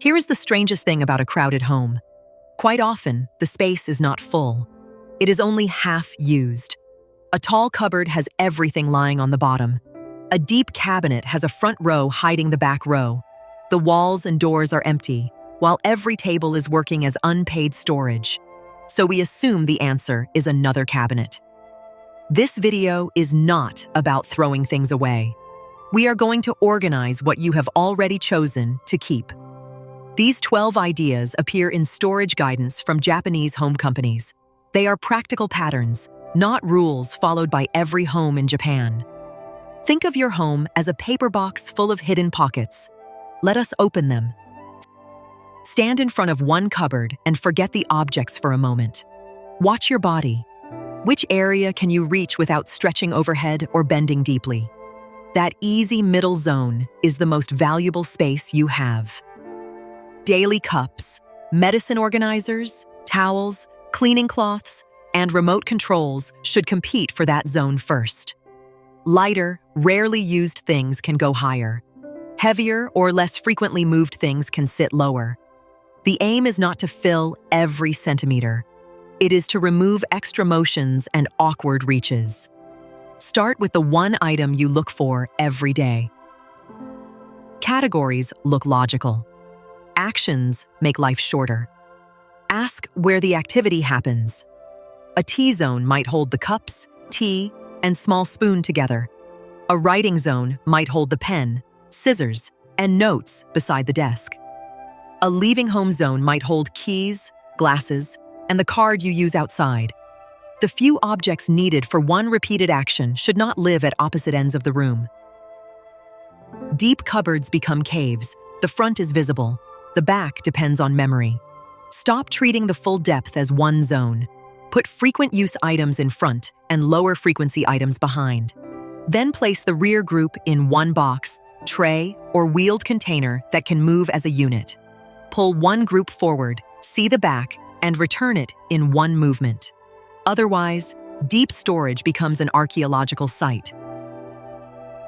Here is the strangest thing about a crowded home. Quite often, the space is not full. It is only half used. A tall cupboard has everything lying on the bottom. A deep cabinet has a front row hiding the back row. The walls and doors are empty, while every table is working as unpaid storage. So we assume the answer is another cabinet. This video is not about throwing things away. We are going to organize what you have already chosen to keep. These 12 ideas appear in storage guidance from Japanese home companies. They are practical patterns, not rules followed by every home in Japan. Think of your home as a paper box full of hidden pockets. Let us open them. Stand in front of one cupboard and forget the objects for a moment. Watch your body. Which area can you reach without stretching overhead or bending deeply? That easy middle zone is the most valuable space you have. Daily cups, medicine organizers, towels, cleaning cloths, and remote controls should compete for that zone first. Lighter, rarely used things can go higher. Heavier or less frequently moved things can sit lower. The aim is not to fill every centimeter. It is to remove extra motions and awkward reaches. Start with the one item you look for every day. Categories look logical. Actions make life shorter. Ask where the activity happens. A tea zone might hold the cups, tea, and small spoon together. A writing zone might hold the pen, scissors, and notes beside the desk. A leaving home zone might hold keys, glasses, and the card you use outside. The few objects needed for one repeated action should not live at opposite ends of the room. Deep cupboards become caves. The front is visible. The back depends on memory. Stop treating the full depth as one zone. Put frequent use items in front and lower frequency items behind. Then place the rear group in one box, tray, or wheeled container that can move as a unit. Pull one group forward, see the back, and return it in one movement. Otherwise, deep storage becomes an archaeological site.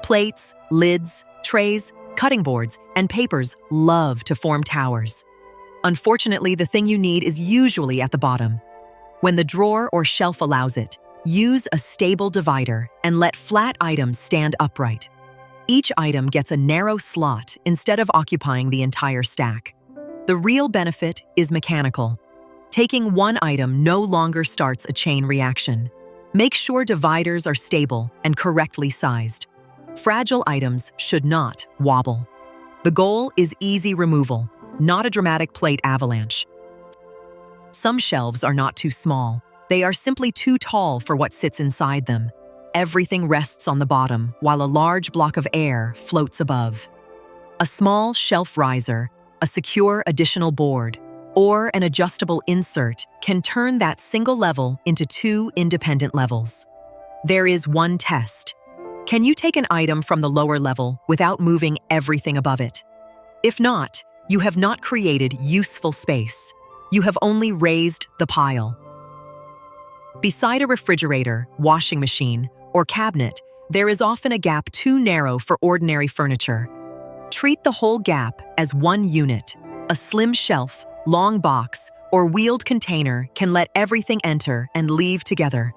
Plates, lids, trays, cutting boards, and papers love to form towers. Unfortunately, the thing you need is usually at the bottom. When the drawer or shelf allows it, use a stable divider and let flat items stand upright. Each item gets a narrow slot instead of occupying the entire stack. The real benefit is mechanical. Taking one item no longer starts a chain reaction. Make sure dividers are stable and correctly sized. Fragile items should not wobble. The goal is easy removal, not a dramatic plate avalanche. Some shelves are not too small. They are simply too tall for what sits inside them. Everything rests on the bottom, while a large block of air floats above. A small shelf riser, a secure additional board, or an adjustable insert can turn that single level into two independent levels. There is one test. Can you take an item from the lower level without moving everything above it? If not, you have not created useful space. You have only raised the pile. Beside a refrigerator, washing machine, or cabinet, there is often a gap too narrow for ordinary furniture. Treat the whole gap as one unit. A slim shelf, long box, or wheeled container can let everything enter and leave together.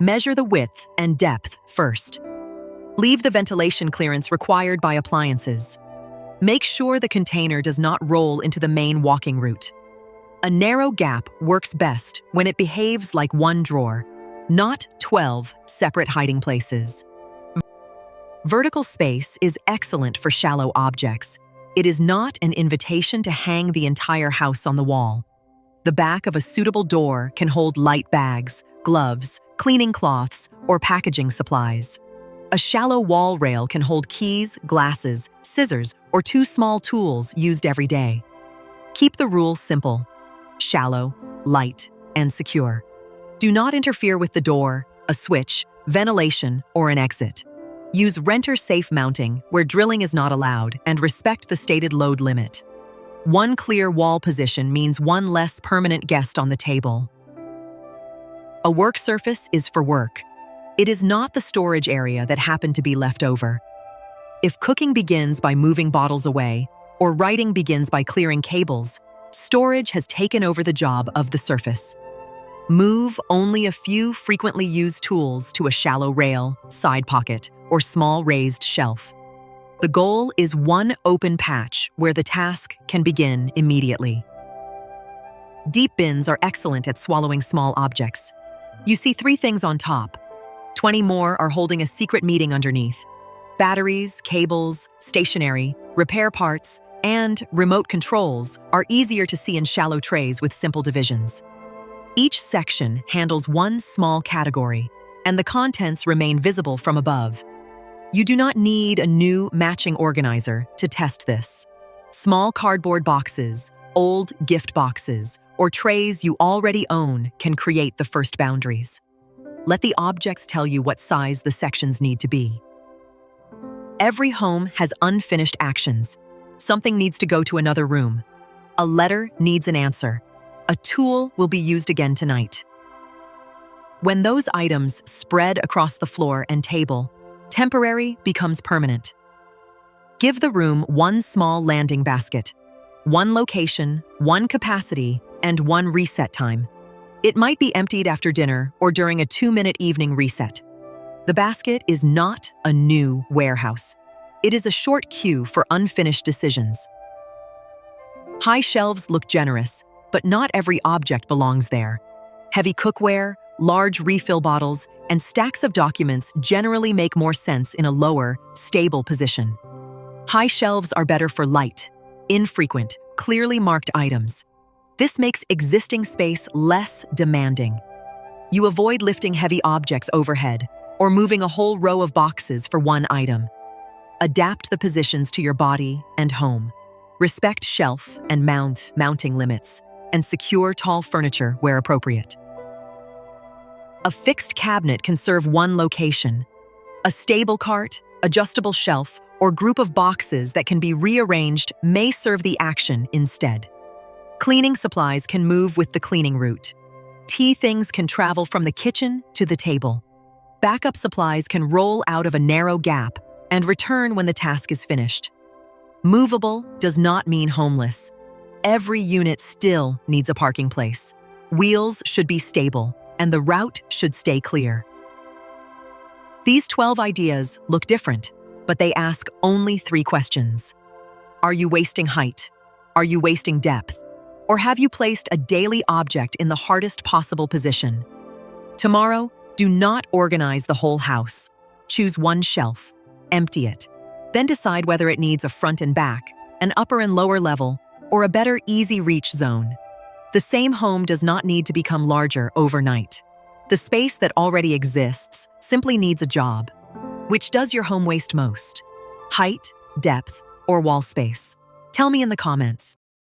Measure the width and depth first. Leave the ventilation clearance required by appliances. Make sure the container does not roll into the main walking route. A narrow gap works best when it behaves like one drawer, not 12 separate hiding places. Vertical space is excellent for shallow objects. It is not an invitation to hang the entire house on the wall. The back of a suitable door can hold light bags, gloves, cleaning cloths, or packaging supplies. A shallow wall rail can hold keys, glasses, scissors, or two small tools used every day. Keep the rules simple: shallow, light, and secure. Do not interfere with the door, a switch, ventilation, or an exit. Use renter-safe mounting where drilling is not allowed and respect the stated load limit. One clear wall position means one less permanent guest on the table. A work surface is for work. It is not the storage area that happened to be left over. If cooking begins by moving bottles away, or writing begins by clearing cables, storage has taken over the job of the surface. Move only a few frequently used tools to a shallow rail, side pocket, or small raised shelf. The goal is one open patch where the task can begin immediately. Deep bins are excellent at swallowing small objects. You see 3 things on top. 20 more are holding a secret meeting underneath. Batteries, cables, stationery, repair parts, and remote controls are easier to see in shallow trays with simple divisions. Each section handles one small category, and the contents remain visible from above. You do not need a new matching organizer to test this. Small cardboard boxes, old gift boxes, or trays you already own can create the first boundaries. Let the objects tell you what size the sections need to be. Every home has unfinished actions. Something needs to go to another room. A letter needs an answer. A tool will be used again tonight. When those items spread across the floor and table, temporary becomes permanent. Give the room one small landing basket, one location, one capacity, and one reset time. It might be emptied after dinner or during a 2-minute evening reset. The basket is not a new warehouse. It is a short queue for unfinished decisions. High shelves look generous, but not every object belongs there. Heavy cookware, large refill bottles, and stacks of documents generally make more sense in a lower, stable position. High shelves are better for light, infrequent, clearly marked items. This makes existing space less demanding. You avoid lifting heavy objects overhead or moving a whole row of boxes for one item. Adapt the positions to your body and home. Respect shelf and mounting limits, and secure tall furniture where appropriate. A fixed cabinet can serve one location. A stable cart, adjustable shelf, or group of boxes that can be rearranged may serve the action instead. Cleaning supplies can move with the cleaning route. Tea things can travel from the kitchen to the table. Backup supplies can roll out of a narrow gap and return when the task is finished. Movable does not mean homeless. Every unit still needs a parking place. Wheels should be stable, and the route should stay clear. These 12 ideas look different, but they ask only 3 questions. Are you wasting height? Are you wasting depth? Or have you placed a daily object in the hardest possible position? Tomorrow, do not organize the whole house. Choose one shelf, empty it, then decide whether it needs a front and back, an upper and lower level, or a better easy reach zone. The same home does not need to become larger overnight. The space that already exists simply needs a job. Which does your home waste most? Height, depth, or wall space? Tell me in the comments.